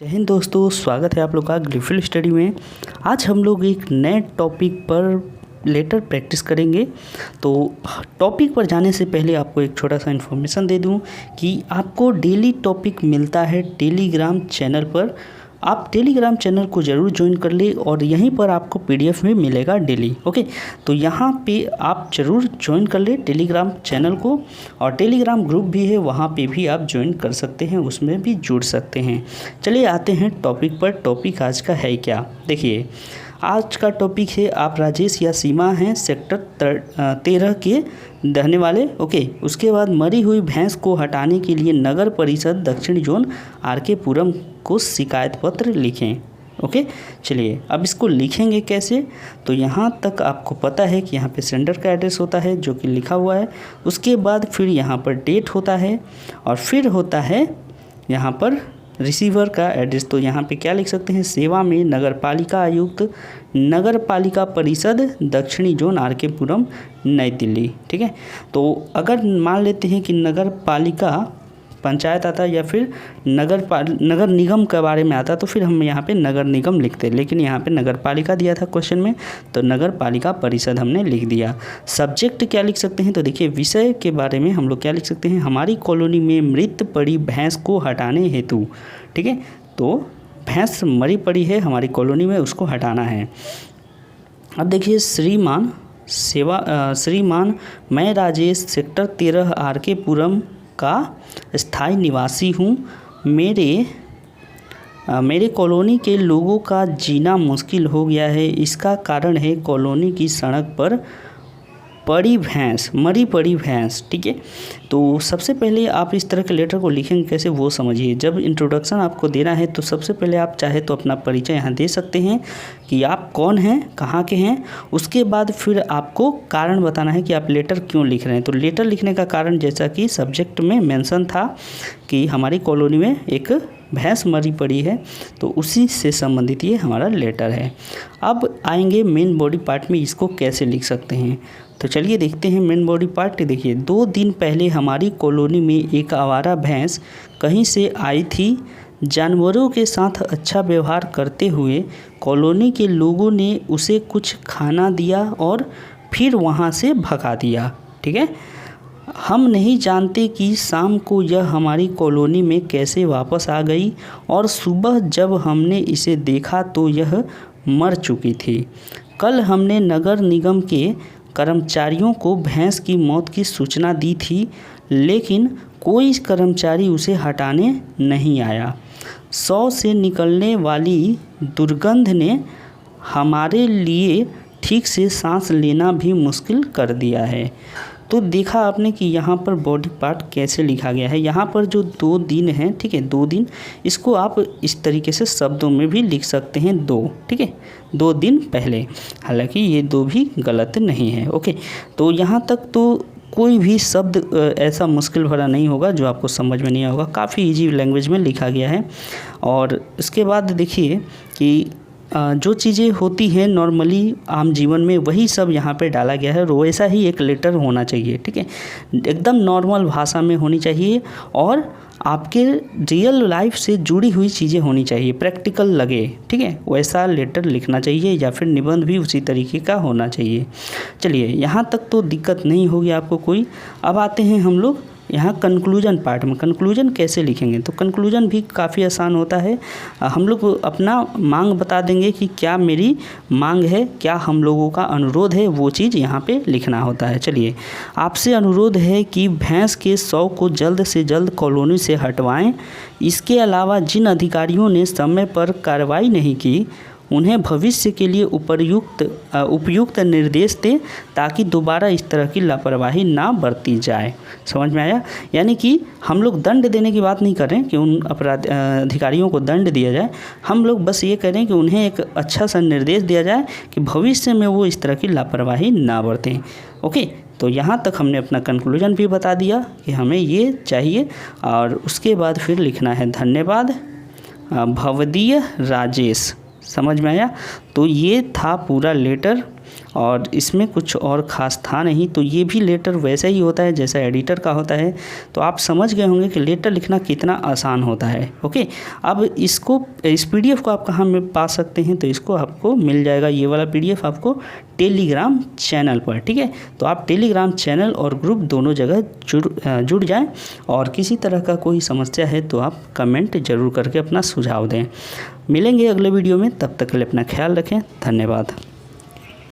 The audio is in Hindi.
जय हिंद दोस्तों, स्वागत है आप लोग का ग्रिफिल स्टडी में। आज हम लोग एक नए टॉपिक पर लेटर प्रैक्टिस करेंगे। तो टॉपिक पर जाने से पहले आपको एक छोटा सा इन्फॉर्मेशन दे दूं कि आपको डेली टॉपिक मिलता है टेलीग्राम चैनल पर। आप टेलीग्राम चैनल को ज़रूर ज्वाइन कर ले और यहीं पर आपको पीडीएफ में मिलेगा डेली। ओके, तो यहाँ पे आप ज़रूर ज्वाइन कर ले टेलीग्राम चैनल को, और टेलीग्राम ग्रुप भी है, वहाँ पे भी आप ज्वाइन कर सकते हैं, उसमें भी जुड़ सकते हैं। चलिए आते हैं टॉपिक पर। टॉपिक आज का है क्या, देखिए आज का टॉपिक है आप राजेश या सीमा हैं सेक्टर 13 के रहने वाले। ओके, उसके बाद मरी हुई भैंस को हटाने के लिए नगर परिषद दक्षिण जोन आर.के. पुरम को शिकायत पत्र लिखें। ओके, चलिए अब इसको लिखेंगे कैसे। तो यहाँ तक आपको पता है कि यहाँ पे सेंडर का एड्रेस होता है जो कि लिखा हुआ है। उसके बाद फिर यहाँ पर डेट होता है और फिर होता है यहाँ पर रिसीवर का एड्रेस। तो यहाँ पे क्या लिख सकते हैं, सेवा में नगर पालिका आयुक्त नगर पालिका परिषद दक्षिणी जोन आर.के. पुरम नई दिल्ली। ठीक है, तो अगर मान लेते हैं कि नगर पालिका पंचायत आता या फिर नगर निगम के बारे में आता तो फिर हम यहाँ पे नगर निगम लिखते, लेकिन यहाँ पे नगर पालिका दिया था क्वेश्चन में, तो नगर पालिका परिषद हमने लिख दिया। सब्जेक्ट क्या लिख सकते हैं, तो देखिए विषय के बारे में हम लोग क्या लिख सकते हैं, हमारी कॉलोनी में मृत पड़ी भैंस को हटाने हेतु। ठीक है, तो भैंस मरी पड़ी है हमारी कॉलोनी में, उसको हटाना है। अब देखिए श्रीमान मैं राजेश सेक्टर 13 आर.के. पुरम का स्थायी निवासी हूँ। मेरे कॉलोनी के लोगों का जीना मुश्किल हो गया है। इसका कारण है कॉलोनी की सड़क पर मरी पड़ी भैंस। ठीक है, तो सबसे पहले आप इस तरह के लेटर को लिखेंगे कैसे वो समझिए। जब इंट्रोडक्शन आपको देना है तो सबसे पहले आप चाहे तो अपना परिचय यहाँ दे सकते हैं कि आप कौन हैं, कहाँ के हैं। उसके बाद फिर आपको कारण बताना है कि आप लेटर क्यों लिख रहे हैं। तो लेटर लिखने का कारण जैसा कि सब्जेक्ट में मेंशन था कि हमारी कॉलोनी में एक भैंस मरी पड़ी है, तो उसी से संबंधित ये हमारा लेटर है। अब आएंगे मेन बॉडी पार्ट में, इसको कैसे लिख सकते हैं। तो चलिए देखते हैं मेन बॉडी पार्ट। देखिए 2 दिन पहले हमारी कॉलोनी में एक आवारा भैंस कहीं से आई थी। जानवरों के साथ अच्छा व्यवहार करते हुए कॉलोनी के लोगों ने उसे कुछ खाना दिया और फिर वहाँ से भगा दिया। ठीक है, हम नहीं जानते कि शाम को यह हमारी कॉलोनी में कैसे वापस आ गई और सुबह जब हमने इसे देखा तो यह मर चुकी थी। कल हमने नगर निगम के कर्मचारियों को भैंस की मौत की सूचना दी थी, लेकिन कोई कर्मचारी उसे हटाने नहीं आया। शव से निकलने वाली दुर्गंध ने हमारे लिए ठीक से सांस लेना भी मुश्किल कर दिया है। तो देखा आपने कि यहाँ पर बॉडी पार्ट कैसे लिखा गया है। यहाँ पर जो 2 दिन हैं, ठीक है, 2 दिन, इसको आप इस तरीके से शब्दों में भी लिख सकते हैं 2। ठीक है, 2 दिन पहले, हालांकि ये 2 भी गलत नहीं है। ओके, तो यहाँ तक तो कोई भी शब्द ऐसा मुश्किल भरा नहीं होगा जो आपको समझ में नहीं होगा, काफ़ी इजी लैंग्वेज में लिखा गया है। और इसके बाद देखिए कि जो चीज़ें होती हैं नॉर्मली आम जीवन में वही सब यहाँ पे डाला गया है, और वैसा ही एक लेटर होना चाहिए। ठीक है, एकदम नॉर्मल भाषा में होनी चाहिए और आपके रियल लाइफ से जुड़ी हुई चीज़ें होनी चाहिए, प्रैक्टिकल लगे। ठीक है, वैसा लेटर लिखना चाहिए या फिर निबंध भी उसी तरीके का होना चाहिए। चलिए यहाँ तक तो दिक्कत नहीं होगी आपको कोई। अब आते हैं हम लोग यहाँ कंक्लूजन पार्ट में। कंक्लूजन कैसे लिखेंगे, तो कंक्लूजन भी काफ़ी आसान होता है। हम लोग अपना मांग बता देंगे कि क्या मेरी मांग है, क्या हम लोगों का अनुरोध है, वो चीज़ यहाँ पे लिखना होता है। चलिए, आपसे अनुरोध है कि भैंस के शव को जल्द से जल्द कॉलोनी से हटवाएं। इसके अलावा जिन अधिकारियों ने समय पर कार्रवाई नहीं की उन्हें भविष्य के लिए उपयुक्त निर्देश दें ताकि दोबारा इस तरह की लापरवाही ना बरती जाए। समझ में आया? यानी कि हम लोग दंड देने की बात नहीं कर रहे हैं कि उन अधिकारियों को दंड दिया जाए, हम लोग बस ये कह रहे हैं कि उन्हें एक अच्छा सा निर्देश दिया जाए कि भविष्य में वो इस तरह की लापरवाही ना बरतें। ओके, तो यहाँ तक हमने अपना कंक्लूजन भी बता दिया कि हमें ये चाहिए, और उसके बाद फिर लिखना है धन्यवाद भवदीय राजेश। समझ में आया? तो ये था पूरा लेटर। और इसमें कुछ और ख़ास था नहीं। तो ये भी लेटर वैसा ही होता है जैसा एडिटर का होता है। तो आप समझ गए होंगे कि लेटर लिखना कितना आसान होता है। ओके, अब इस PDF को आप कहाँ में पा सकते हैं, तो इसको आपको मिल जाएगा, ये वाला PDF आपको टेलीग्राम चैनल पर। ठीक है, तो आप टेलीग्राम चैनल और ग्रुप दोनों जगह जुड़ जाएं, और किसी तरह का कोई समस्या है तो आप कमेंट ज़रूर करके अपना सुझाव दें। मिलेंगे अगले वीडियो में, तब तक के लिए अपना ख्याल रखें। धन्यवाद।